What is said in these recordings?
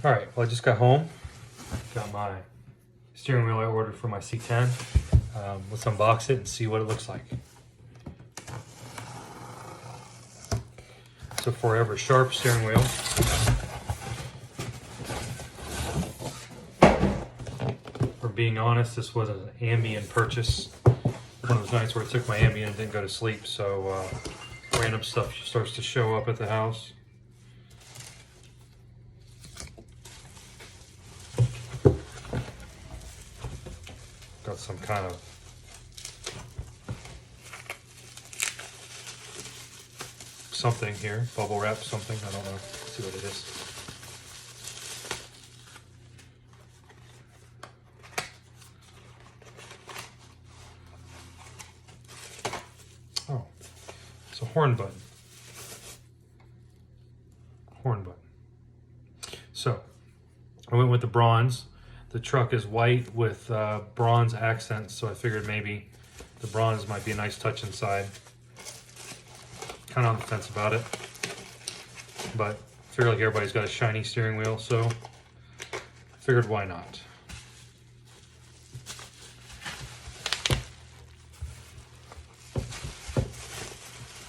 All right, well, I just got home. Got my steering wheel I ordered for my C10. Let's unbox it and see what it looks like. It's a Forever Sharp steering wheel. For being honest, this was an Ambien purchase. One of those nights where I took my Ambien and didn't go to sleep, so random stuff starts to show up at the house. Got some kind of something here, bubble wrap something, I don't know. Let's see what it is. Oh, it's a horn button. Horn button. So, I went with the bronze. The truck is white with bronze accents, so I figured maybe the bronze might be a nice touch inside. Kind of on the fence about it, but I figure like everybody's got a shiny steering wheel, so I figured why not.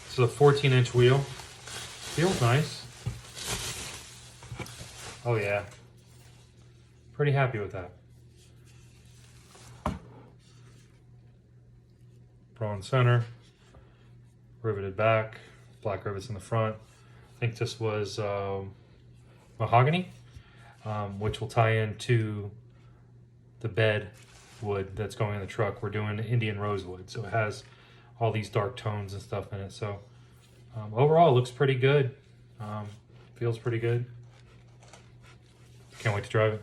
This is a 14-inch wheel. Feels nice. Oh yeah. Pretty happy with that. Bronze center, riveted back, black rivets in the front. I think this was mahogany, which will tie into the bed wood that's going in the truck. We're doing Indian rosewood, so it has all these dark tones and stuff in it. So overall, it looks pretty good. Feels pretty good. Can't wait to drive it.